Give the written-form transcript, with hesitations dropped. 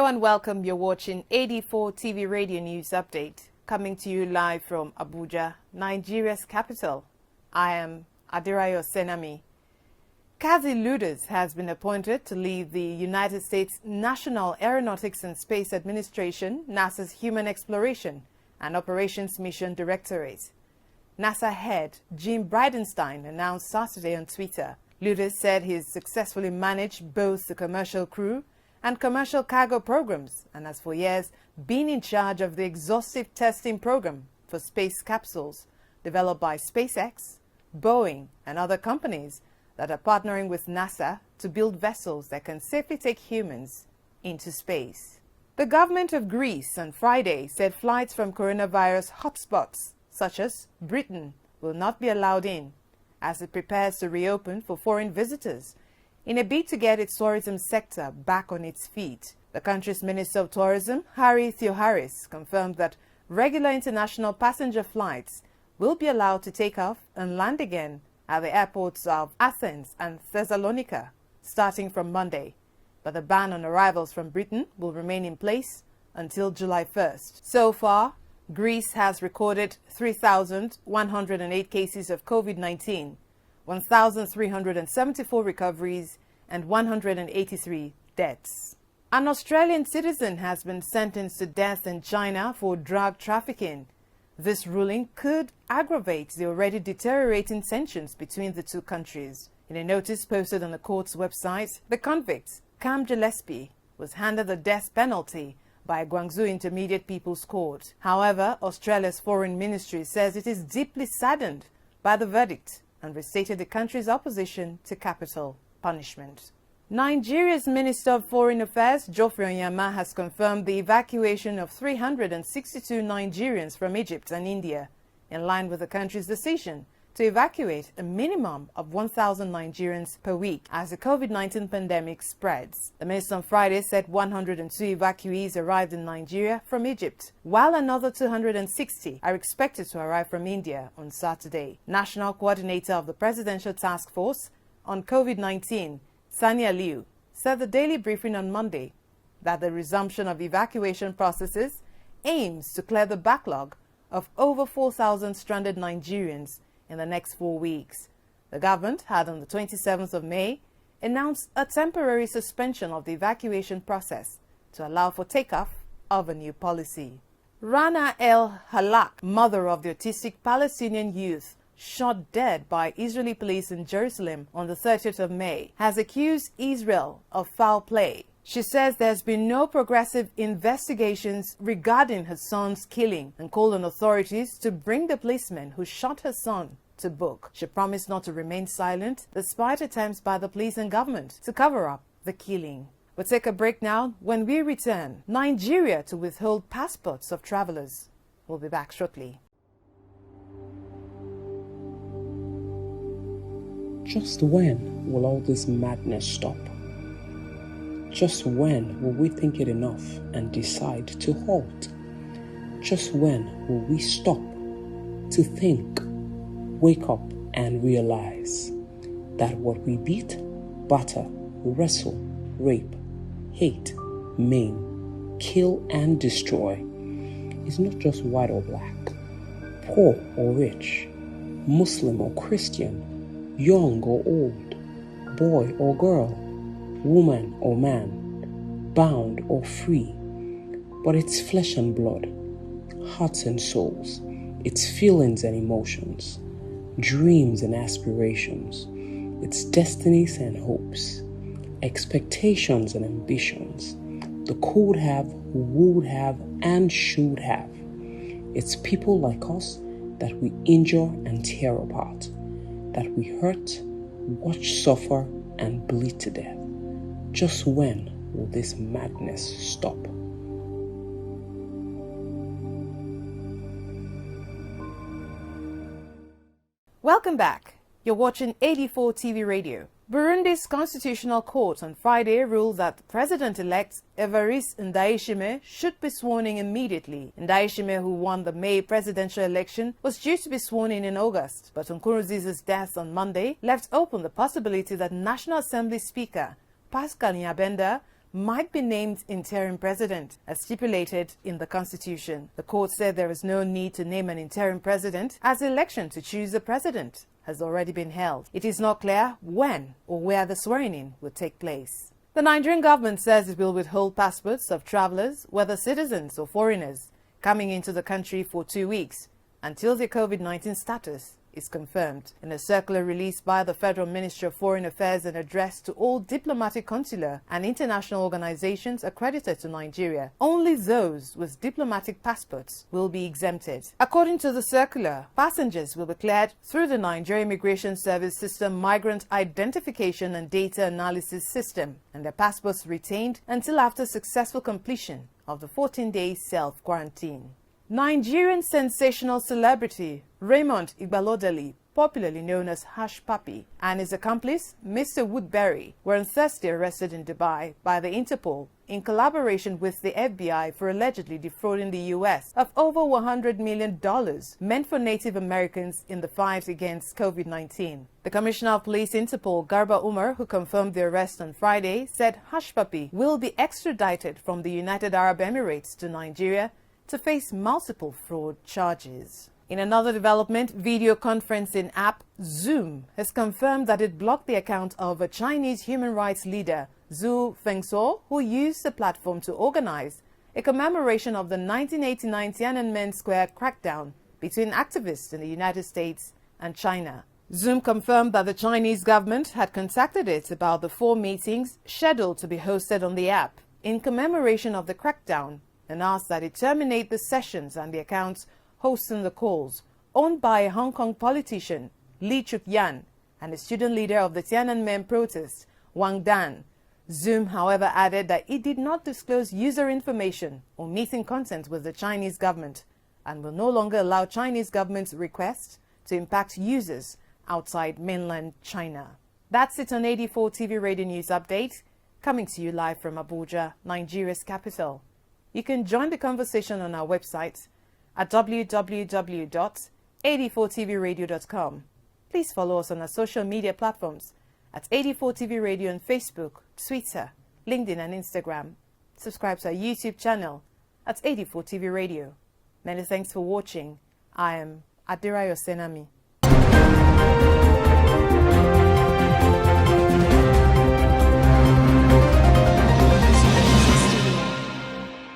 Hello and welcome. You're watching 84 TV Radio News Update, coming to you live from Abuja, Nigeria's capital. I am Adirayo Senami. Kazi Luders has been appointed to lead the United States National Aeronautics and Space Administration, NASA's Human Exploration and Operations Mission Directorate. NASA head Jim Bridenstine announced Saturday on Twitter. Luders said he's successfully managed both the commercial crew and commercial cargo programs, and has for years been in charge of the exhaustive testing program for space capsules developed by SpaceX, Boeing, and other companies that are partnering with NASA to build vessels that can safely take humans into space. The government of Greece on Friday said flights from coronavirus hotspots such as Britain will not be allowed in as it prepares to reopen for foreign visitors in a bid to get its tourism sector back on its feet. The country's Minister of Tourism, Harry Theoharis, confirmed that regular international passenger flights will be allowed to take off and land again at the airports of Athens and Thessalonica starting from Monday. But the ban on arrivals from Britain will remain in place until July 1st. So far, Greece has recorded 3,108 cases of COVID-19, 1,374 recoveries, and 183 deaths. An Australian citizen has been sentenced to death in China for drug trafficking. This ruling could aggravate the already deteriorating tensions between the two countries. In a notice posted on the court's website, the convict, Cam Gillespie, was handed the death penalty by Guangzhou Intermediate People's Court. However, Australia's Foreign Ministry says it is deeply saddened by the verdict and restated the country's opposition to capital punishment. Nigeria's Minister of Foreign Affairs, Geoffrey Onyema, has confirmed the evacuation of 362 Nigerians from Egypt and India, in line with the country's decision to evacuate a minimum of 1,000 Nigerians per week as the COVID-19 pandemic spreads. The minister on Friday said 102 evacuees arrived in Nigeria from Egypt, while another 260 are expected to arrive from India on Saturday. National Coordinator of the Presidential Task Force on COVID-19, Sania Liu, said the daily briefing on Monday that the resumption of evacuation processes aims to clear the backlog of over 4,000 stranded Nigerians in the next 4 weeks. The government had on the 27th of May announced a temporary suspension of the evacuation process to allow for takeoff of a new policy. Rana El Halak, mother of the autistic Palestinian youth shot dead by Israeli police in Jerusalem on the 30th of May, has accused Israel of foul play. She says there's been no progressive investigations regarding her son's killing and called on authorities to bring the policeman who shot her son to book. She promised not to remain silent despite attempts by the police and government to cover up the killing. We'll take a break now. When we return, Nigeria to withhold passports of travelers. We'll be back shortly. Just when will all this madness stop? Just when will we think it enough and decide to halt? Just when will we stop to think, wake up and realize that what we beat, batter, wrestle, rape, hate, maim, kill and destroy is not just white or black, poor or rich, Muslim or Christian, young or old, boy or girl, woman or man, bound or free, but it's flesh and blood, hearts and souls, its feelings and emotions, dreams and aspirations, its destinies and hopes, expectations and ambitions, the could have, would have, and should have. It's people like us that we injure and tear apart, that we hurt, watch suffer, and bleed to death. Just when will this madness stop? Welcome back. You're watching 84 TV Radio. Burundi's Constitutional Court on Friday ruled that President-elect Evariste Ndayishimiye should be sworn in immediately. Ndayishimiye, who won the May presidential election, was due to be sworn in August, but Nkurunziza's death on Monday left open the possibility that National Assembly Speaker Pascal Nyabenda might be named interim president, as stipulated in the Constitution. The court said there is no need to name an interim president, as the election to choose a president has already been held. It is not clear when or where the swearing-in will take place. The Nigerian government says it will withhold passports of travelers, whether citizens or foreigners, coming into the country for 2 weeks until their COVID-19 status is confirmed. In a circular released by the Federal Ministry of Foreign Affairs and addressed to all diplomatic, consular and international organizations accredited to Nigeria, only those with diplomatic passports will be exempted. According to the circular, passengers will be cleared through the Nigeria Immigration Service System Migrant Identification and Data Analysis System, and their passports retained until after successful completion of the 14-day self-quarantine. Nigerian sensational celebrity Raymond Igbalodali, popularly known as Hush Puppy, and his accomplice, Mr. Woodbury, were on Thursday arrested in Dubai by the Interpol in collaboration with the FBI for allegedly defrauding the U.S. of over $100 million meant for Native Americans in the fight against COVID-19. The Commissioner of Police Interpol, Garba Umar, who confirmed the arrest on Friday, said Hush Puppy will be extradited from the United Arab Emirates to Nigeria to face multiple fraud charges. In another development, video conferencing app Zoom has confirmed that it blocked the account of a Chinese human rights leader, Zhu Fengsuo, who used the platform to organize a commemoration of the 1989 Tiananmen Square crackdown between activists in the United States and China. Zoom confirmed that the Chinese government had contacted it about the 4 meetings scheduled to be hosted on the app in commemoration of the crackdown, and asked that it terminate the sessions and the accounts hosting the calls, owned by a Hong Kong politician, Li Chuk-yan, and a student leader of the Tiananmen protest, Wang Dan. Zoom, however, added that it did not disclose user information or meeting content with the Chinese government and will no longer allow Chinese government's requests to impact users outside mainland China. That's it on 84 TV Radio News Update, coming to you live from Abuja, Nigeria's capital. You can join the conversation on our website at www.84tvradio.com. Please follow us on our social media platforms at 84TV Radio on Facebook, Twitter, LinkedIn and Instagram. Subscribe to our YouTube channel at 84TV Radio. Many thanks for watching. I am Adirayo Senami.